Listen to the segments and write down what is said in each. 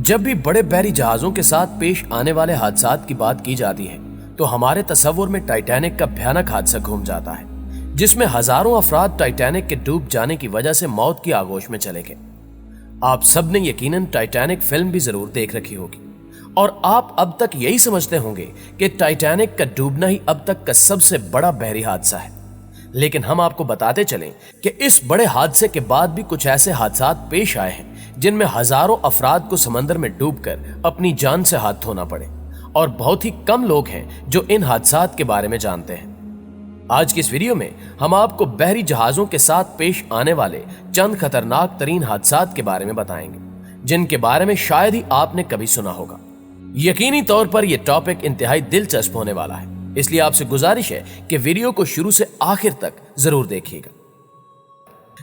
جب بھی بڑے بحری جہازوں کے ساتھ پیش آنے والے حادثات کی بات کی جاتی ہے تو ہمارے تصور میں ٹائٹینک کا بھیانک حادثہ گھوم جاتا ہے، جس میں ہزاروں افراد ٹائٹینک کے ڈوب جانے کی وجہ سے موت کی آغوش میں چلے گئے۔ آپ سب نے یقیناً ٹائٹینک فلم بھی ضرور دیکھ رکھی ہوگی، اور آپ اب تک یہی سمجھتے ہوں گے کہ ٹائٹینک کا ڈوبنا ہی اب تک کا سب سے بڑا بحری حادثہ ہے۔ لیکن ہم آپ کو بتاتے چلیں کہ اس بڑے حادثے کے بعد بھی کچھ ایسے حادثات پیش آئے ہیں جن میں ہزاروں افراد کو سمندر میں ڈوب کر اپنی جان سے ہاتھ دھونا پڑے، اور بہت ہی کم لوگ ہیں جو ان حادثات کے بارے میں جانتے ہیں۔ آج کی اس ویڈیو میں ہم آپ کو بحری جہازوں کے ساتھ پیش آنے والے چند خطرناک ترین حادثات کے بارے میں بتائیں گے جن کے بارے میں شاید ہی آپ نے کبھی سنا ہوگا۔ یقینی طور پر یہ ٹاپک انتہائی دلچسپ ہونے والا ہے، اس لیے آپ سے گزارش ہے کہ ویڈیو کو شروع سے آخر تک ضرور دیکھیے گا۔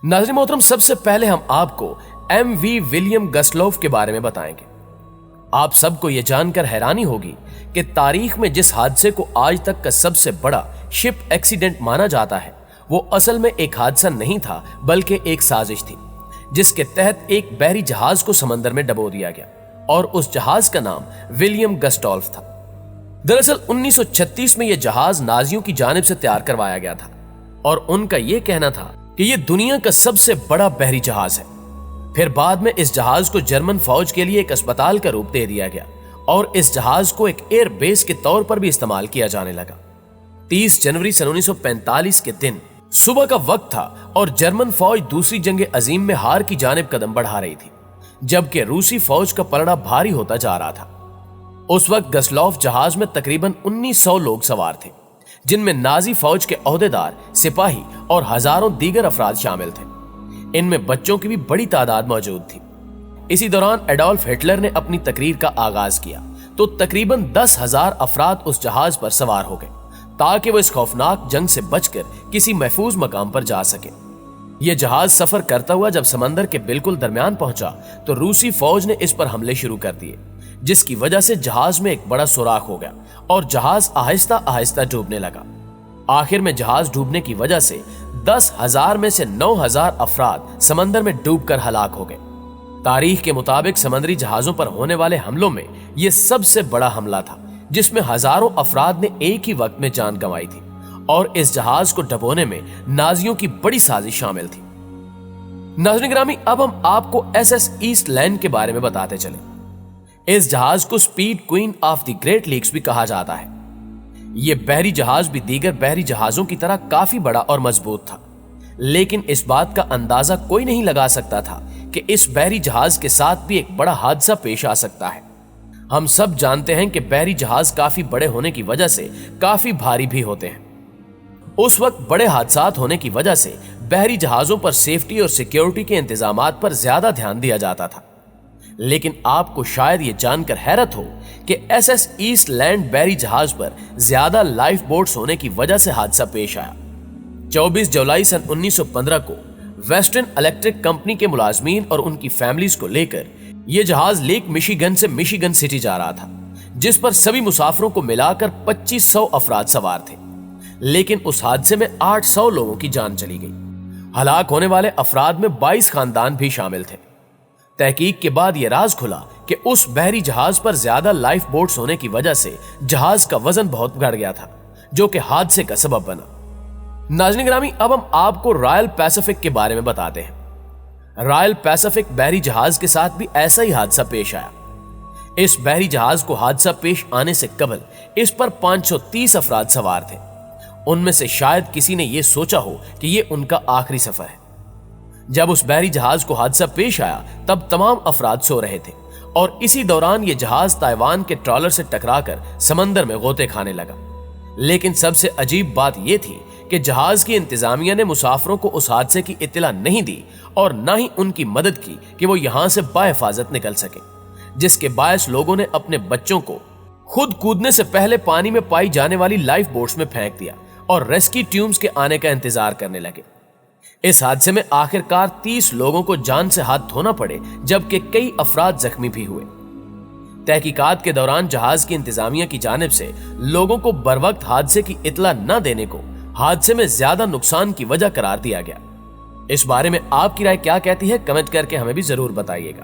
ناظرین محترم، سب سے پہلے ہم آپ کو ایم وی ولیم گسلوف کے بارے میں بتائیں گے۔ آپ سب کو یہ جان کر حیرانی ہوگی کہ تاریخ میں جس حادثے کو آج تک کا سب سے بڑا شپ ایکسیڈنٹ مانا جاتا ہے وہ اصل میں ایک حادثہ نہیں تھا بلکہ ایک سازش تھی، جس کے تحت ایک بحری جہاز کو سمندر میں ڈبو دیا گیا، اور اس جہاز کا نام ولیم گسٹولف تھا۔ دراصل 1936 میں یہ جہاز نازیوں کی جانب سے تیار کروایا گیا تھا، اور ان کا یہ کہنا تھا کہ یہ دنیا کا سب سے بڑا بحری جہاز ہے۔ پھر بعد میں اس جہاز کو جرمن فوج کے لیے ایک اسپتال کا روپ دے دیا گیا، اور اس جہاز کو ایک ایئر بیس کے طور پر بھی استعمال کیا جانے لگا۔ 30 جنوری سن 1945 کے دن صبح کا وقت تھا، اور جرمن فوج دوسری جنگ عظیم میں ہار کی جانب قدم بڑھا رہی تھی، جبکہ روسی فوج کا پلڑا بھاری ہوتا جا رہا تھا۔ اس وقت گسلوف جہاز میں تقریباً 1900 لوگ سوار تھے، جن میں نازی فوج کے عہدیدار، سپاہی اور ہزاروں دیگر افراد شامل تھے۔ ان میں بچوں کی بھی بڑی تعداد موجود تھی۔ اسی دوران ایڈولف ہٹلر نے اپنی تقریر کا آغاز کیا تو تقریباً 10,000 افراد اس جہاز پر سوار ہو گئے تاکہ وہ اس خوفناک جنگ سے بچ کر کسی محفوظ مقام پر جا سکے۔ یہ جہاز سفر کرتا ہوا جب سمندر کے بالکل درمیان پہنچا تو روسی فوج نے اس پر حملے شروع کر دیے، جس کی وجہ سے جہاز میں ایک بڑا سوراخ ہو گیا اور جہاز آہستہ آہستہ ڈوبنے لگا۔ آخر میں جہاز ڈوبنے کی وجہ سے 10,000 میں سے 9,000 افراد سمندر میں ڈوب کر ہلاک ہو گئے۔ تاریخ کے مطابق سمندری جہازوں پر ہونے والے حملوں میں یہ سب سے بڑا حملہ تھا، جس میں ہزاروں افراد نے ایک ہی وقت میں جان گنوائی تھی، اور اس جہاز کو ڈبونے میں نازیوں کی بڑی سازش شامل تھی۔ ناظرین گرامی، اب ہم آپ کو ایس ایس ایسٹ لینڈ کے بارے میں بتاتے چلیں۔ اس جہاز کو Speed Queen of the Great Lakes بھی کہا جاتا ہے۔ یہ بحری جہاز بھی دیگر بحری جہازوں کی طرح کافی بڑا اور مضبوط تھا، لیکن اس بات کا اندازہ کوئی نہیں لگا سکتا تھا کہ اس بحری جہاز کے ساتھ بھی ایک بڑا حادثہ پیش آ سکتا ہے۔ ہم سب جانتے ہیں کہ بحری جہاز کافی بڑے ہونے کی وجہ سے کافی بھاری بھی ہوتے ہیں۔ اس وقت بڑے حادثات ہونے کی وجہ سے بحری جہازوں پر سیفٹی اور سیکیورٹی کے انتظامات پر زیادہ دھیان دیا جاتا تھا، لیکن آپ کو شاید یہ جان کر حیرت ہو کہ ایس ایس ایسٹ لینڈ بحری جہاز پر زیادہ لائف بوٹس ہونے کی وجہ سے حادثہ پیش آیا۔ 24 جولائی سن 1915 کو ویسٹرن الیکٹرک کمپنی کے ملازمین اور ان کی فیملیز کو لے کر یہ جہاز لیک مشیگن سے مشیگن سٹی جا رہا تھا، جس پر سبھی مسافروں کو ملا کر 2500 افراد سوار تھے، لیکن اس حادثے میں 800 لوگوں کی جان چلی گئی۔ ہلاک ہونے والے افراد میں 22 خاندان بھی شامل تھے۔ تحقیق کے بعد یہ راز کھلا کہ اس بحری جہاز پر زیادہ لائف بوٹس ہونے کی وجہ سے جہاز کا وزن بہت بڑھ گیا تھا، جو کہ حادثے کا سبب بنا۔ ناظرین گرامی، اب ہم آپ کو رائل پیسیفک کے بارے میں بتاتے ہیں۔ رائل پیسیفک بحری جہاز کے ساتھ بھی ایسا ہی حادثہ پیش آیا۔ اس بحری جہاز کو حادثہ پیش آنے سے قبل اس پر 530 افراد سوار تھے۔ ان میں سے شاید کسی نے یہ سوچا ہو کہ یہ ان کا آخری سفر ہے۔ جب اس بحری جہاز کو حادثہ پیش آیا تب تمام افراد سو رہے تھے، اور اسی دوران یہ جہاز تائیوان کے ٹرالر سے ٹکرا کر سمندر میں غوطے کھانے لگا۔ لیکن سب سے عجیب بات یہ تھی کہ جہاز کی انتظامیہ نے مسافروں کو اس حادثے کی اطلاع نہیں دی اور نہ ہی ان کی مدد کی کہ وہ یہاں سے بحفاظت نکل سکے، جس کے باعث لوگوں نے اپنے بچوں کو خود کودنے سے پہلے پانی میں پائی جانے والی لائف بوٹس میں پھینک دیا اور ریسکیو ٹیمز کے آنے کا انتظار کرنے لگے۔ اس حادثے میں آخرکار 30 لوگوں کو جان سے ہاتھ دھونا پڑے، جبکہ کئی افراد زخمی بھی ہوئے۔ تحقیقات کے دوران جہاز کی انتظامیہ کی جانب سے لوگوں کو بروقت حادثے کی اطلاع نہ دینے کو حادثے میں زیادہ نقصان کی وجہ قرار دیا گیا۔ اس بارے میں آپ کی رائے کیا کہتی ہے؟ کمنٹ کر کے ہمیں بھی ضرور بتائیے گا۔